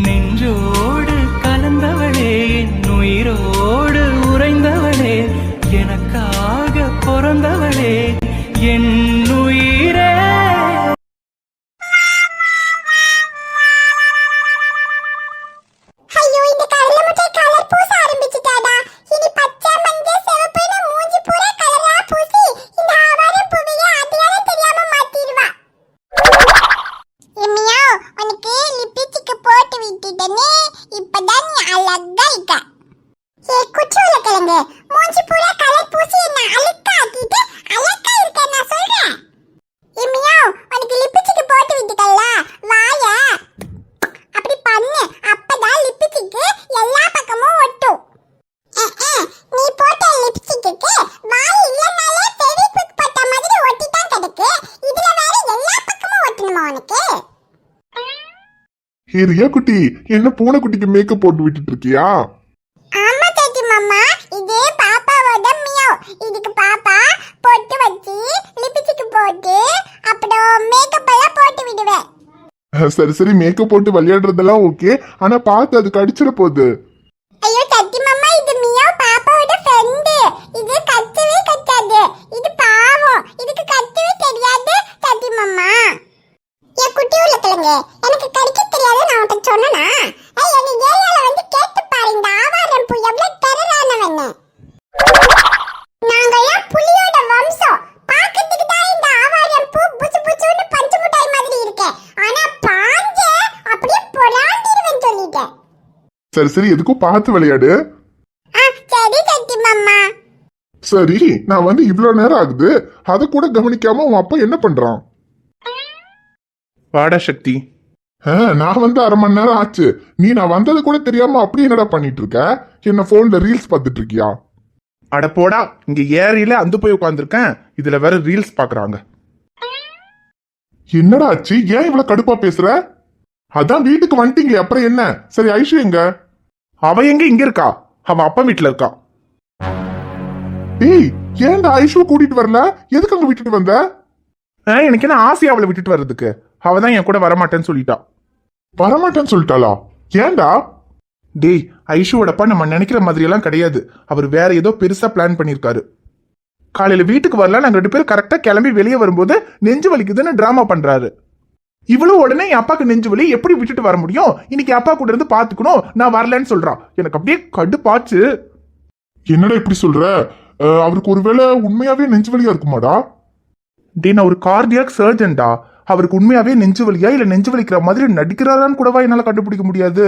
நெஞ்சோடு கலந்தவளே, என் உயிரோடு உறைந்தவளே, எனக்காக பிறந்தவளே, என் உயிரே. ரியா குட்டி, என்ன பூனை குட்டிக்கு மேக்கப் போட்டு விட்டுட்டு இருக்கியா? ஆமா தாத்தி மாமா, இது பாப்பாவோட மியாவ். இதுக்கு பாப்பா போட்டு வச்சி லிப்ஸ்டிக் போட்டு அப்புறம் மேக்கப் எல்லாம் போட்டு விடுவேன். சரி சரி, மேக்கப் போட்டு விளையாடுறதெல்லாம் ஓகே, ஆனா பார்த்து அது கடிச்சிட போகுது. ஐயோ தாத்தி மாமா, இது மியாவ் பாப்பாவோட ஃப்ரெண்ட். இது கத்தவே கத்தாது, இது பாவம், இதுக்கு கத்தவே தெரியாது தாத்தி மாமா. என் குட்டி உள்ள கிழங்க, எனக்கு கடிக்க தெரியாது நான் உன்கிட்ட சொன்னனா? எங்க ஏரியால வந்து கேட்டு பாரு, இந்த ஆவாரம் பூ எவ்வளவு டெரரானவன்னு. நாங்கெல்லாம் புலியோட வம்சம். பாக்கிறதுக்கு தான் இந்த ஆவாரம் பூ புசு புசுன்னு பஞ்சு மிட்டாய் மாதிரி இருக்கு, ஆனா பாஞ்ச அப்படியே பொறாண்டிடுவேன் சொல்லிட்டேன். சரி சரி, எதுக்கும் பார்த்து விளையாடு. சரி சத்தி மாமா. சரி, நான் வந்து இவ்வளவு நேரம் ஆகுது, அதை கூட கவனிக்காம உன் அப்பா என்ன பண்றான்? வாடா சக்தி. நான் வந்து அரை மணி நேரம் ஆச்சு, நீ நான் வந்தது கூட தெரியாம அப்படி என்னடா பண்ணிட்டு இருக்க? என்ன போன்ல ரீல்ஸ் பார்த்துட்டு இருக்கியா? அட போடா, இங்க ஏரியில அந்த போய் உட்காந்துருக்கேன், இதுல வேற ரீல்ஸ் பாக்குறாங்க. என்னடா ஆச்சு? ஏன் இவ்வளவு கடுப்பா பேசுற? அதான் வீட்டுக்கு வந்துட்டீங்களே, அப்புறம் என்ன? சரி, ஐஷு எங்க? அவ எங்க இங்க இருக்கா? அவ அப்பா வீட்டுல இருக்கா. ஏய், ஏன்டா ஐஷுவை கூட்டிட்டு வரல? எதுக்கு அங்க விட்டுட்டு வந்த? எனக்கு என்ன ஆசையா அவளை விட்டுட்டு வர்றதுக்கு? அவதான் என் கூட வரமாட்டேன்னு சொல்லிட்டா. வரமாட்டேன்னு சொல்லிட்டாளா? ஏன்டா? டேய், ஐஷுவோடப்பா நம்ம நினைக்கிற மாதிரி எல்லாம் கிடையாது. அவர் வேற ஏதோ பெருசா பிளான் பண்ணிருக்காரு. காலையில வீட்டுக்கு வரல, நாங்க 2 பேரும் கரெக்டா கிளம்பி வெளியே வரும்போது நெஞ்சு வலிக்குதுன்னு டிராமா பண்றாரு. இவ்வளவு உடனே என் அப்பாக்கு நெஞ்சு வலி, எப்படி விட்டுட்டு வர முடியும்? இன்னைக்கு அப்பா கூட இருந்து பாத்துக்கணும், நான் வரலன்னு சொல்றான். எனக்கு அப்படியே கடுப்பாச்சு. என்னடா இப்படி சொல்ற? அவருக்கு ஒருவேளை உண்மையாவே நெஞ்சு வலியா இருக்குமாடா? டே, நான் ஒரு கார்டியாக் சர்ஜன்டா. அவருக்கு உண்மையாவே நெஞ்சு வலியா இல்ல நெஞ்சு வலிக்கிற மாதிரி நடிக்கிறாரான்னு கூடவா என்னால கண்டுபிடிக்க முடியாது.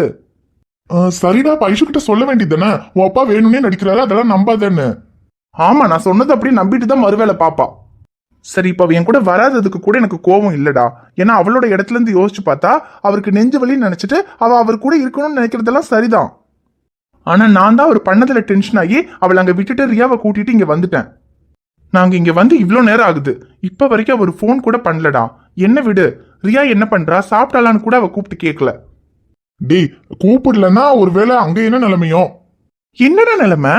சரிடா, ஐஷு கிட்ட சொல்ல வேண்டியதானே, உன் அப்பா வேணும்னே நடிக்கிறாரு, அதெல்லாம் நம்பாதேன்னு. ஆமா, நான் சொன்னது அப்படியே நம்பிட்டு தான் மறுவேளை பாப்பா. சரி, இப்ப என் கூட வராததுக்கு கூட எனக்கு கோபம் இல்லடா. ஏன்னா அவளோட இடத்துல இருந்து யோசிச்சு பார்த்தா அவருக்கு நெஞ்சு வலின்னு நினைச்சிட்டு அவர் கூட இருக்கணும்னு நினைக்கிறதெல்லாம் சரிதான். ஆனா நான் தான் அவர் பண்ணதுல டென்ஷன் ஆகி அவளை அங்க விட்டுட்டு ரியாவை கூட்டிட்டு இங்க வந்துட்டேன். நாங்க இங்க வந்து இவ்ளோ நேரம் ஆகுது, இப்ப வரைக்கும் அவர் போன் கூட பண்ணலடா. என்ன விடு, ரியா என்ன பண்றா, சாப்பிட்டாலான்னு கூட அவ கூப்பிட்டு கேட்கல. டேய், கூப்பிடலன்னா ஒருவேளை அங்க என்ன நிலைமையோ? என்னடா நிலைமை?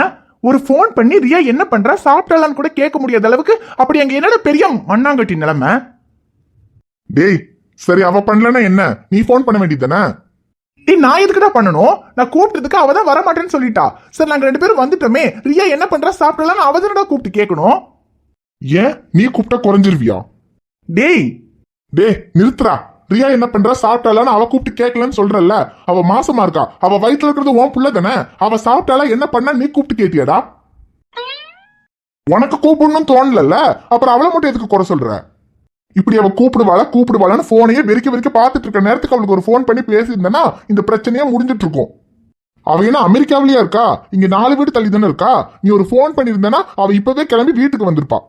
ஒரு போன் பண்ணி ரியா என்ன பண்றா, சாப்பிட்டாலான்னு கூட கேட்க முடியாத அளவுக்கு அப்படி அங்க என்னடா பெரிய மண்ணாங்கட்டி நிலைமை? டேய், சரி, அவ பண்ணலன்னா என்ன, நீ போன் பண்ண வேண்டியதானே? டேய், நான் எதுக்குடா பண்ணணும்? நான் கூப்பிட்டதுக்கு அவ தான் வரமாட்டேன்னு சொல்லிட்டா. சரி, நாங்க 2 பேரும் வந்துட்டோமே, ரியா என்ன பண்றா, சாப்பிட்டாலான்னு அவ தானடா கூப்பிட்டு கேட்கணும். ஏன் நீ கூப்பிட்டா குறைஞ்சிருவியா? டேய் டேய், நிறுத்துறா. ரியா என்ன பண்றா, சாப்பிட்டாலான்னு அவ கூப்பிட்டு கேட்கலன்னு சொல்றல்ல? அவ மாசமா இருக்கா, அவ வயிற்றுல இருக்கிறது உன் புள்ள தானே. அவ சாப்பிட்டாலா என்ன பண்ணா நீ கூப்பிட்டு கேட்டியாடா? உனக்கு கூப்பிடணும்னு தோணல, அப்புறம் அவளை மட்டும் எதுக்கு குறை சொல்ற? இப்படி அவ கூப்பிடுவாளான்னு போனையே வெறிக்க பார்த்துட்டு இருக்க நேரத்துக்கு அவளுக்கு ஒரு போன் பண்ணி பேசியிருந்தேன்னா இந்த பிரச்சனையா முடிஞ்சிட்டு இருக்கும். அவ என்ன அமெரிக்காவிலேயா இருக்கா? இங்க 4 வீடு தள்ளி தானே இருக்கா. நீ ஒரு போன் பண்ணியிருந்தேன்னா அவ இப்பவே கிளம்பி வீட்டுக்கு வந்திருப்பா.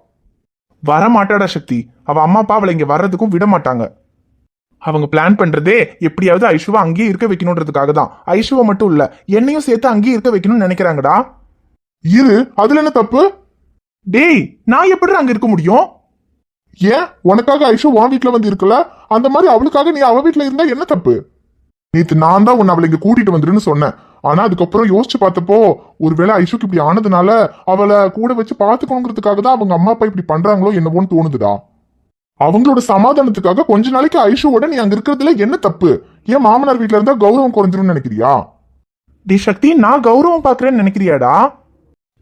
வரமாட்டாடா சக்தி, அவ அம்மா அப்பா அவளை இங்க வர்றதுக்கும் விட மாட்டாங்க. அவங்க பிளான் பண்றதே எப்படியாவது ஐஷுவா அங்கேயே இருக்க வைக்கணும்ன்றதுக்காக தான். ஐஷுவா மட்டும் இல்ல, என்னையும் சேர்த்து அங்கேயே இருக்க வைக்கணும்னு நினைக்கிறாங்கடா. இரு, அதுல என்ன தப்பு? டேய், நான் எப்படி அங்க இருக்க முடியும்? ஏன், உனக்காக ஐஷு உன் வீட்டுல வந்து இருக்கல, அந்த மாதிரி அவளுக்காக நீ அவ வீட்டுல இருந்தா என்ன தப்பு? நேத்து நான் தான் உன்னை அவளை இங்க கூட்டிட்டு வந்துருன்னு சொன்னேன். ஆனா அதுக்கப்புறம் யோசிச்சு பார்த்தப்போ ஒருவேளை ஐஷுக்கு இப்படி ஆனதுனால அவளை கூட வச்சு பாத்துக்கணுங்கிறதுக்காக தான் அவங்க அம்மா அப்பா இப்படி பண்றாங்களோ என்னவோன்னு தோணுதுடா. அவங்களோட சமாதானத்துக்காக கொஞ்ச நாளைக்கு ஐஷுவோட நீ அங்க இருக்கிறதுல என்ன தப்பு? ஏன் மாமனார் வீட்டுல இருந்தா கௌரவம் குறைஞ்சிரும்னு நினைக்கிறியா? டே சக்தி, நான் கௌரவம் பாக்குறேன்னு நினைக்கிறியாடா?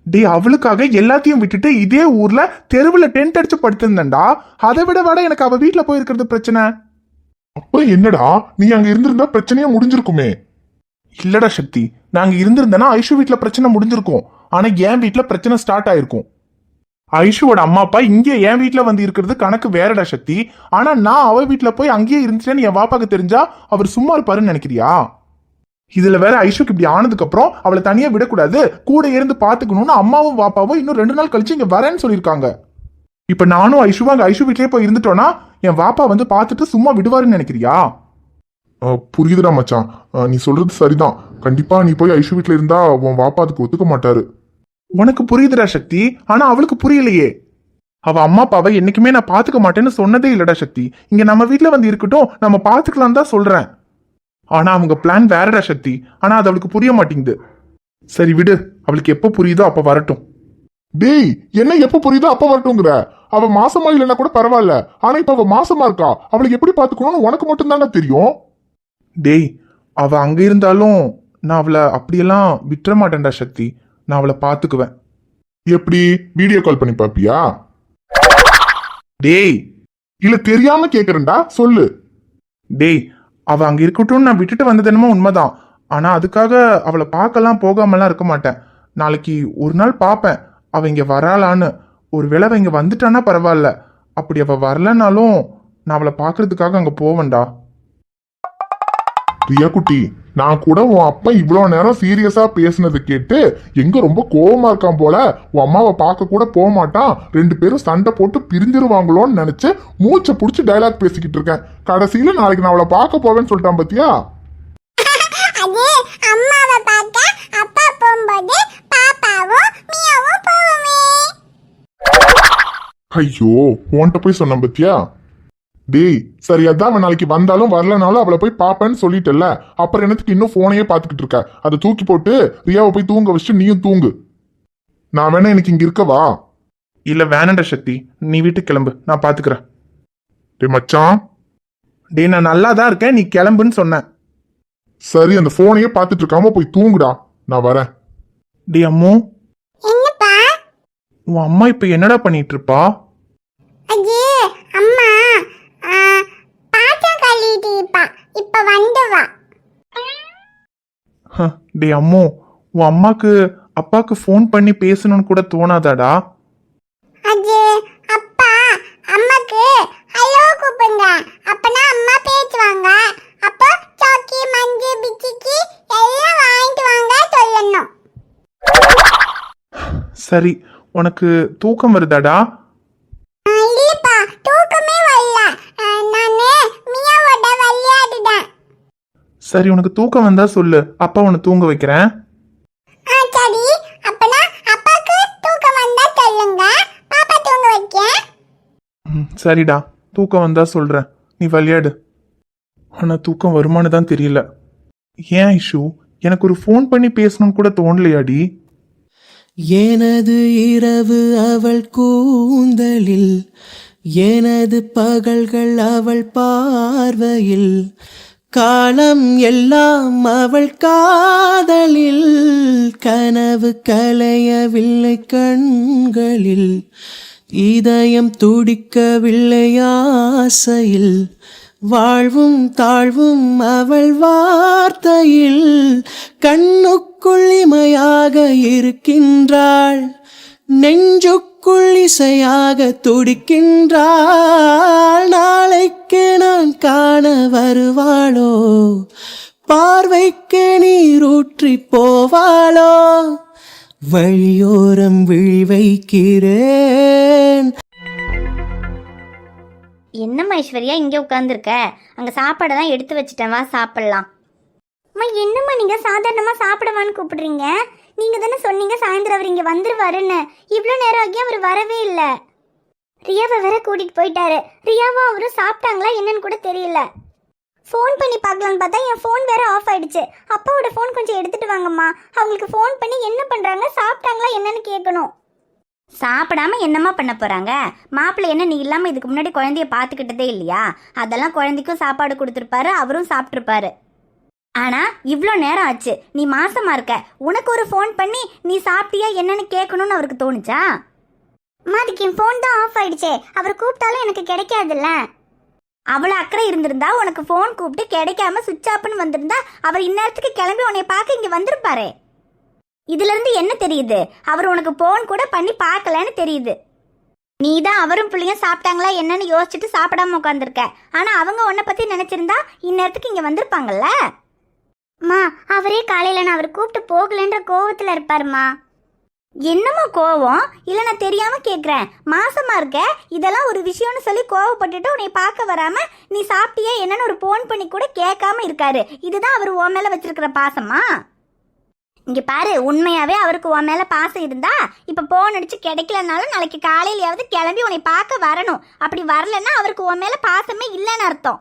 டே அவளுக்காக எல்லாத்தையும் விட்டுட்டு இதே ஊர்ல தெருவுல டென்ட் அடிச்சு படுத்திருந்தேன்டா. அதை விட வாட எனக்கு அவ வீட்டுல போயிருக்கிறது பிரச்சனை. அப்புறம் என்னடா, நீ அங்க இருந்திருந்தா பிரச்சனையா முடிஞ்சிருக்குமே. இல்லடா சக்தி, நாங்க இருந்திருந்தேன்னா ஐஷு வீட்டுல பிரச்சனை முடிஞ்சிருக்கும். ஆனா என் வீட்டுல பிரச்சனை ஸ்டார்ட் ஆயிருக்கும். ஐஷுவோட அம்மா அப்பா இங்கே என் வீட்டுல வந்து இருக்கிறது கணக்கு வேறடா சக்தி. ஆனா நான் அவ வீட்டுல போய் அங்கேயே இருந்துட்டேன்னு என் வாப்பாக்கு தெரிஞ்சா அவர் சும்மா இருப்பாருன்னு நினைக்கிறியா? இதுல வேற ஐஷுக்கு இப்படி ஆனதுக்கு அப்புறம் அவளை தனியா விடக்கூடாது, கூட இருந்து பாத்துக்கணும்னு அம்மாவும் வாப்பாவும் இன்னும் 2 நாள் கழிச்சு இங்க வரேன்னு சொல்லியிருக்காங்க. இப்ப நானும் ஐஷுவும் அங்க ஐஷு வீட்லயே போய் இருந்துட்டோம்னா என் வாப்பா வந்து பார்த்துட்டு சும்மா விடுவாருன்னு நினைக்கிறியா? புரியுதுடா மச்சான், நீ சொல்றது சரிதான். கண்டிப்பா நீ போய் ஐஷு வீட்டுல இருந்தா உன் வாப்பா அதுக்கு ஒத்துக்க மாட்டாரு. உனக்கு புரியுதுடா சக்தி, ஆனா அவளுக்கு புரியலையே. அவ அம்மா அப்பாவை என்னைக்குமே நான் பாத்துக்க மாட்டேன்னு சொன்னதே இல்லடா சக்தி. இங்க நம்ம வீட்டுல வந்து இருக்கட்டும், நம்ம பாத்துக்கலாம் தான் சொல்றேன். ஆனா அவங்க பிளான் வேறடா சக்தி. ஆனா அது அவளுக்கு புரிய மாட்டேங்குது. சரி விடு, அவளுக்கு எப்ப புரியுதோ அப்ப வரட்டும். டேய், என்ன எப்ப புரியுதோ அப்ப வரட்டும்ங்கிற? அவ மாசமா இல்லைன்னா கூட பரவாயில்ல, ஆனா இப்ப அவ மாசமா இருக்கா. அவளுக்கு எப்படி பாத்துக்கணும்னு உனக்கு மட்டும் தானே தெரியும். டேய், அவ அங்க இருந்தாலும் நான் அவளை அப்படியெல்லாம் விட்டுற மாட்டேன்டா சக்தி. நான் அவளை பாத்துக்குவேன். எப்படி, வீடியோ கால் பண்ணி பாப்பியா? டேய் இல்ல தெரியாம கேக்குறேன்டா, சொல்லு. டேய், அவ அங்க இருக்கட்டும், நான் விட்டுட்டு வந்தது என்னமோ உண்மைதான். ஆனா அதுக்காக அவளை பார்க்கலாம் போகாமலாம் இருக்க மாட்டேன். நாளைக்கு ஒரு நாள் பார்ப்பேன் அவ இங்க வராளான்னு. ஒருவேளை அவ இங்க வந்துட்டானா பரவாயில்ல, அப்படி அவ வரலனாலும் நான் அவளை பாக்குறதுக்காக அங்க போவேன்டா. பிரியா குட்டி, நான் கூட உன் அப்பா இவ்வளவு நேரம் சீரியஸா பேசுனது கேட்டு எங்க ரொம்ப கோவமா இருக்கான் போல. உன் அம்மாவை பார்க்க கூட போக மாட்டான், 2 பேரும் சண்டை போட்டு பிரிஞ்சிருவாங்களோன்னு நினைச்சு மூச்சை புடிச்சு டயலாக் பேசிக்கிட்டு இருக்கேன். கடைசியில நாளைக்கு நான் அவளை பார்க்க போவேன்னு சொல்லிட்டான் பாத்தியா? அது அம்மாவை பார்க்க அப்பா போகும்போது பாப்பாவும் மியாவும் போகுமே. ஐயோ, உன்கிட்ட போய் சொன்ன பத்தியா? டேய் சரி, அதான் அவன் நாளைக்கு வந்தாலும் வரலனாலும் அவளை போய் பாப்பேன்னு சொல்லிட்டல, அப்புறம் என்னத்துக்கு இன்னும் போனையே பாத்துக்கிட்டு இருக்க? அதை தூக்கி போட்டு ரியாவை போய் தூங்க வச்சுட்டு நீயும் தூங்கு. நான் வேணா எனக்கு இங்க இருக்கவா? இல்ல வேணாண்டா சக்தி, நீ வீட்டுக்கு கிளம்பு, நான் பாத்துக்கிறேன். டேய் மச்சான். டேய் நான் நல்லா தான் இருக்கேன், நீ கிளம்புன்னு சொன்னேன். சரி, அந்த போனையே பாத்துட்டு இருக்காம போய் தூங்குடா, நான் வரேன். டேய் அம்மு, என்னப்பா? உன் அம்மா இப்ப என்னடா பண்ணிட்டு இருப்பா? அது அம்மா பாத்திரம் கழுவிட்டு இருப்பா, இப்ப வந்துவா. டேய் அம்மு, உன் அம்மாக்கு அப்பாக்கு ஃபோன் பண்ணி பேசணும்னு கூட தோணாதாடா? அது அப்பா அம்மாக்கு ஹலோ கூப்பிடுங்க, அப்பனா அம்மா பேசுவாங்க. அப்போ சாக்கி மஞ்சு பிச்சிக்கு எல்லாம் வாங்கிட்டு வாங்க சொல்லணும். சரி, உனக்கு தூக்கம் வருதாடா? இல்லப்பா, தூக்கமே வரல. நானு மியாவோட விளையாடுறேன். சரி, உனக்கு தூக்கம் வந்தா சொல்லு, அப்பா உன்னை தூங்க வைக்கிறேன். சரி, அப்பனா அப்பாக்கு தூக்கம் வந்தா சொல்லுங்க, பாப்பா தூங்க வைக்கேன். சரிடா, தூக்கம் வந்தா சொல்றேன், நீ விளையாடு. ஆனா தூக்கம் வருமானு தான் தெரியல. ஏன் ஐஷு, எனக்கு ஒரு ஃபோன் பண்ணி பேசணும்னு கூட தோணலையாடி? எனது இரவு அவள் கூந்தலில், எனது பகல்கள் அவள் பார்வையில், காலம் எல்லாம் அவள் காதலில், கனவு கலையவில்லை கண்களில், இதயம் துடிக்கவில்லை ஆசையில், வாழ்வும் தாழ்வும் அவள் வார்த்தையில், கண்ணுக்குள் இமையாக இருக்கின்றாள், நெஞ்சுக்குள் இசையாக துடிக்கின்றாள். நாளைக்கு நான் காண வருவாளோ, பார்வைக்கு நீரூற்றி போவாளோ, வழியோரம் விழி வைக்கிறேன். என்னம்மா ஐஸ்வர்யா இங்கே உட்காந்துருக்க? அங்கே சாப்பாடை தான் எடுத்து வச்சுட்டேன், வா சாப்பிட்லாம். அம்மா என்னம்மா நீங்கள் சாதாரணமாக சாப்பிடவான்னு கூப்பிடுறீங்க? நீங்கள் தானே சொன்னீங்க சாயந்தரம் அவர் இங்கே வந்துருவாருன்னு. இவ்வளோ நேரம் ஆகி அவர் வரவே இல்லை. ரியாவை வேற கூட்டிகிட்டு போயிட்டாரு. ரியாவும் அவரும் சாப்பிட்டாங்களா என்னன்னு கூட தெரியல. ஃபோன் பண்ணி பார்க்கலான்னு பார்த்தா என் ஃபோன் வேற ஆஃப் ஆயிடுச்சு. அப்பாவோட ஃபோன் கொஞ்சம் எடுத்துகிட்டு வாங்கம்மா, அவங்களுக்கு ஃபோன் பண்ணி என்ன பண்ணுறாங்க சாப்பிட்டாங்களா என்னன்னு கேட்கணும். சாப்பிடாம என்னம்மா பண்ண போறாங்க? மாப்பிள்ளை என்ன நீ இல்லாம இதுக்கு முன்னாடி குழந்தைய பார்த்துக்கிட்டதே இல்லையா? அதெல்லாம் குழந்தைக்கும் சாப்பாடு கொடுத்துருப்பாரு, அவரும் சாப்பிட்ருப்பாரு. ஆனா இவ்வளோ நேரம் ஆச்சு, நீ மாசமா இருக்க, உனக்கு ஒரு ஃபோன் பண்ணி நீ சாப்பிட்டியா என்னன்னு கேட்கணும்னு அவருக்கு தோணுச்சா? அதுக்கு என் ஃபோன் தான் ஆஃப் ஆயிடுச்சே, அவர் கூப்பிட்டாலும் எனக்கு கிடைக்காதுல்ல. அவ்வளோ அக்கறை இருந்திருந்தா உனக்கு ஃபோன் கூப்பிட்டு கிடைக்காம சுவிட்ச் ஆஃப்னு வந்திருந்தா அவர் இந்நேரத்துக்கு கிளம்பி உன்னை பார்க்க இங்கே வந்திருப்பாரே. இதுல இருந்து என்ன தெரியுது? அவர் உனக்கு ஃபோன் கூட பண்ணி பார்க்கலன்னு தெரியுது. நீ தான் அவரும் பிள்ளையும் சாப்பிட்டாங்களா என்னன்னு யோசிச்சுட்டு சாப்பிடாம உட்காந்துருக்க. ஆனா அவங்க உன்னை பத்தி நினைச்சிருந்தா இந்நேரத்துக்கு இங்க வந்திருப்பாங்கல்ல. மா, அவரே காலையில நான் அவர் கூப்பிட்டு போகலன்ற கோவத்துல இருப்பாருமா. என்னமோ கோவம்? இல்லை நான் தெரியாம கேட்குறேன். மாசமா இருக்க, இதெல்லாம் ஒரு விஷயம்னு சொல்லி கோவப்பட்டுட்டு உன்னை பார்க்க வராம நீ சாப்பிட்டியா என்னன்னு ஒரு ஃபோன் பண்ணி கூட கேட்காம இருக்காரு. இதுதான் அவர் உன் மேல வச்சிருக்கிற பாசமா? இங்க பாரு, உண்மையாவே அவருக்கு உன் மேல பாசம் இருந்தா இப்ப போன் அடிச்சு கிடைக்கலனாலும் நாளைக்கு காலையிலயாவது கிளம்பி உன்னை பார்க்க வரணும். அப்படி வரலன்னா அவருக்கு உன் மேல பாசமே இல்லைன்னு அர்த்தம்.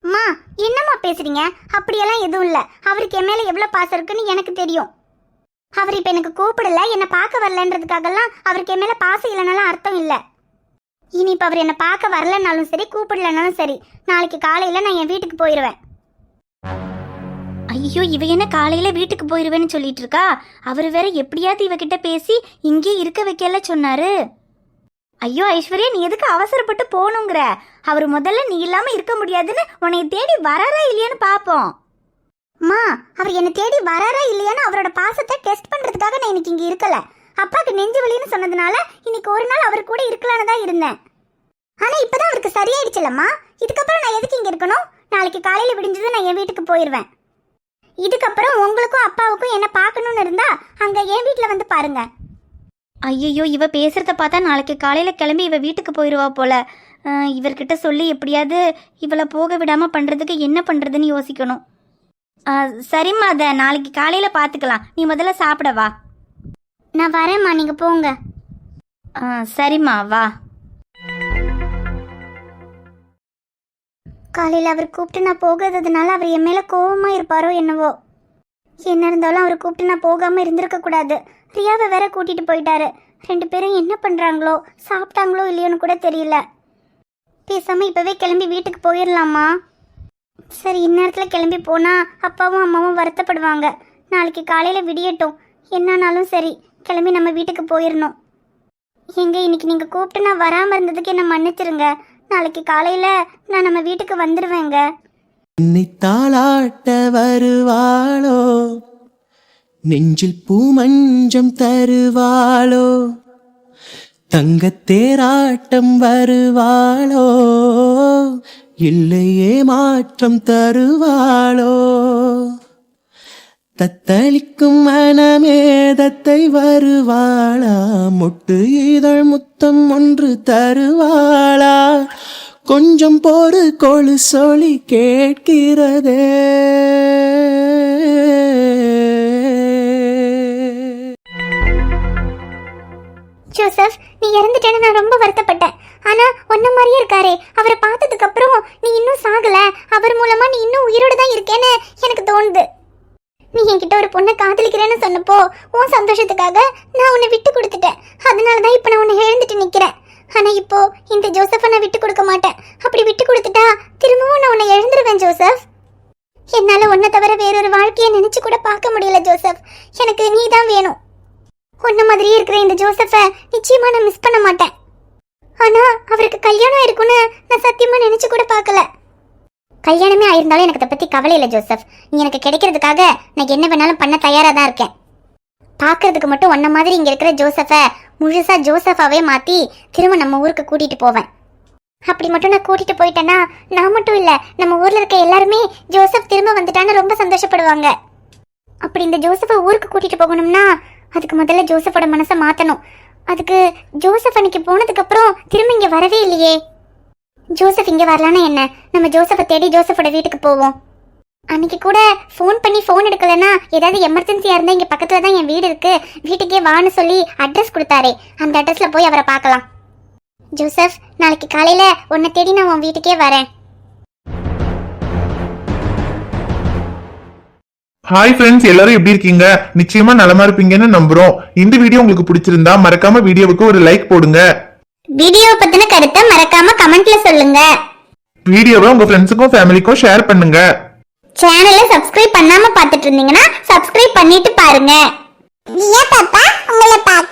அம்மா, என்னம்மா பேசுறீங்க? அப்படியெல்லாம் எதுவும் இல்லை. அவருக்கு என் மேல எவ்வளவு பாசம் இருக்குன்னு எனக்கு தெரியும். அவர் இப்ப எனக்கு கூப்பிடல, என்னை பார்க்க வரலன்றதுக்காகலாம் அவருக்கு என் மேல பாசம் இல்லைனாலும் அர்த்தம் இல்லை. இனி இப்ப அவர் என்னை பார்க்க வரலனாலும் சரி, கூப்பிடலனாலும் சரி, நாளைக்கு காலையில நான் என் வீட்டுக்கு போயிடுவேன். ஐயோ, இவ என்ன காலையில வீட்டுக்கு போயிருவேன்னு சொல்லிட்டு இருக்கா? அவர் வேற எப்படியாவது இவகிட்ட பேசி இங்கே இருக்க வைக்கல சொன்னாரு. ஐயோ ஐஸ்வர்யா, நீ எதுக்கு அவசரப்பட்டு போகணுங்கிற? அவர் முதல்ல நீ இல்லாம இருக்க முடியாதுன்னு உன்னை தேடி வராரா இல்லையான்னு பாப்போம். அம்மா, அவர் என்னை தேடி வராரா இல்லையான்னு அவரோட பாசத்தை டெஸ்ட் பண்றதுக்காக நான் இன்னைக்கு இங்க இருக்கல. அப்பாக்கு நெஞ்சு வலின்னு சொன்னதுனால இன்னைக்கு ஒரு நாள் அவர் கூட இருக்கலான்னு தான் இருந்தேன். ஆனா இப்பதான் அவருக்கு சரியாயிடுச்சுலம்மா. இதுக்கப்புறம் நான் எதுக்கு இங்க இருக்கணும்? நாளைக்கு காலையில விடிஞ்சது நான் என் வீட்டுக்கு போயிடுவேன். இதுக்கப்புறம் உங்களுக்கும் அப்பாவுக்கும் என்ன பார்க்கணும்னு இருந்தா அங்க என் வீட்டுல வந்து பாருங்க. ஐயோ, இவ பேசுறத பார்த்தா நாளைக்கு காலையில கிளம்பி இவ வீட்டுக்கு போயிடுவா போல. இவர்கிட்ட சொல்லி எப்படியாவது இவளை போக விடாம பண்றதுக்கு என்ன பண்றதுன்னு யோசிக்கணும். சரிம்மா, அதை நாளைக்கு காலையில பாத்துக்கலாம். நீ முதல்ல சாப்பிட வா. நான் வரேம்மா, நீங்க போங்க. சரிம்மா, வா. காலையில் அவர் கூப்பிட்டு நான் போகாததுனால அவர் என் மேலே கோவமாக இருப்பாரோ என்னவோ. என்ன இருந்தாலும் அவர் கூப்பிட்டு நான் போகாமல் இருந்திருக்க கூடாது. ரியாவை வேற கூட்டிகிட்டு போயிட்டாரு. 2 பேரும் என்ன பண்ணுறாங்களோ, சாப்பிட்டாங்களோ இல்லையோன்னு கூட தெரியல. பேசாமல் இப்போவே கிளம்பி வீட்டுக்கு போயிடலாமா? சரி, இந்நேரத்தில் கிளம்பி போனால் அப்பாவும் அம்மாவும் வருத்தப்படுவாங்க. நாளைக்கு காலையில் விடியட்டும், என்னானாலும் சரி கிளம்பி நம்ம வீட்டுக்கு போயிடணும். எங்க இன்னைக்கு நீங்கள் கூப்பிட்டு நான் வராமல் இருந்ததுக்கு என்ன மன்னிச்சிருங்க. நாளைக்கு காலையில நான் நம்ம வீட்டுக்கு வந்துருவேங்க. என்னை தாளாட்ட வருவாளோ, நெஞ்சில் பூமஞ்சம் தருவாளோ, தங்கத்தேராட்டம் வருவாளோ, இல்லையே மாற்றம் தருவாளோ, தத்தளிக்கும் மனமேதத்தை வருவாளா, மொட்டு இதழ் முத்தம் ஒன்று தருவாளா, கொஞ்சம் பொறு கொழு சொல்லி கேட்கிறதே. ஜோசப், நீ இறந்துட்டேன்னு நான் ரொம்ப வருத்தப்பட்டேன். ஆனா ஒன்ன மாதிரியே இருக்காரே, அவரை பார்த்ததுக்கு அப்புறம் நீ இன்னும் சாகல, அவர் மூலமா நீ இன்னும் உயிரோடு தான் இருக்கேன்னு எனக்கு தோணுது. நீ என்கிட்ட ஒரு பொண்ணை காதலிக்கிறேன்னு சொன்னப்போ உன் சந்தோஷத்துக்காக நான் உன்னை விட்டு கொடுத்துட்டேன். அதனாலதான் இப்ப நான் உன்னை எழுந்துட்டு நிக்கிறேன். ஆனா இப்போ இந்த ஜோசப்பை நான் விட்டு கொடுக்க மாட்டேன். அப்படி விட்டு கொடுத்துட்டா திரும்பவும் நான் உன்னை எழுந்துருவேன் ஜோசப். என்னால உன்னை தவிர வேறொரு வாழ்க்கையை நினைச்சு கூட பார்க்க முடியல ஜோசப். எனக்கு நீ தான் வேணும். உன்ன மாதிரியே இருக்கிற இந்த ஜோசப்பை நிச்சயமா நான் மிஸ் பண்ண மாட்டேன். ஆனா அவருக்கு கல்யாணம் இருக்குன்னு நான் சத்தியமா நினைச்சு கூட பார்க்கல. கல்யாணமே ஆயிருந்தாலும் எனக்கு அதை பத்தி கவலை இல்லை ஜோசப். நீ எனக்கு கிடைக்கிறதுக்காக நான் என்ன வேணாலும் பண்ண தயாரா தான் இருக்கேன். பாக்குறதுக்கு மட்டும் உன்ன மாதிரி இங்க இருக்கிற ஜோசப்பை முழுசா ஜோசஃபாவே மாத்தி திரும்ப நம்ம ஊருக்கு கூட்டிட்டு போவேன். அப்படி மட்டும் நான் கூட்டிட்டு போயிட்டேன்னா நான் மட்டும் இல்ல, நம்ம ஊர்ல இருக்க எல்லாருமே ஜோசப் திரும்ப வந்துட்டான்னு ரொம்ப சந்தோஷப்படுவாங்க. அப்படி இந்த ஜோசப்பை ஊருக்கு கூட்டிட்டு போகணும்னா அதுக்கு முதல்ல ஜோசப்போட மனசை மாத்தணும். அதுக்கு ஜோசப் அன்னைக்கு போனதுக்கு அப்புறம் திரும்ப இங்க வரவே இல்லையே. ஜோசப் இங்க வரலான்னா என்ன, நம்ம ஜோசப்பை தேடி ஜோசப்போட வீட்டுக்கு போவோம். அன்னைக்கு கூட ஃபோன் பண்ணி ஃபோன் எடுக்கலன்னா ஏதாவது எமர்ஜென்சியா இருந்தா இங்க பக்கத்துல தான் என் வீடு இருக்கு, வீட்டுக்கே வான்னு சொல்லி அட்ரஸ் கொடுத்தாரே, அந்த அட்ரஸ்ல போய் அவரை பார்க்கலாம். ஜோசப், நாளைக்கு காலையில உன்னை தேடி நான் உன் வீட்டுக்கே வரேன். ஹாய் ஃப்ரெண்ட்ஸ், எல்லாரும் எப்படி இருக்கீங்க? நிச்சயமா நலமா இருப்பீங்கன்னு நம்புறோம். இந்த வீடியோ உங்களுக்கு பிடிச்சிருந்தா மறக்காம வீடியோவுக்கு ஒரு லைக் போடுங்க. வீடியோ பத்தின கருத்தை மறக்காம கமெண்ட்ல சொல்லுங்க. வீடியோவை உங்க ஃப்ரெண்ட்ஸுக்கும் ஃபேமிலிக்கும் ஷேர் பண்ணுங்க. சேனலை சப்ஸ்கிரைப் பண்ணாம பார்த்துட்டு இருந்தீங்கன்னா சப்ஸ்கிரைப் பண்ணிட்டு பாருங்க. தியா பாப்பா உங்களை பார்க்க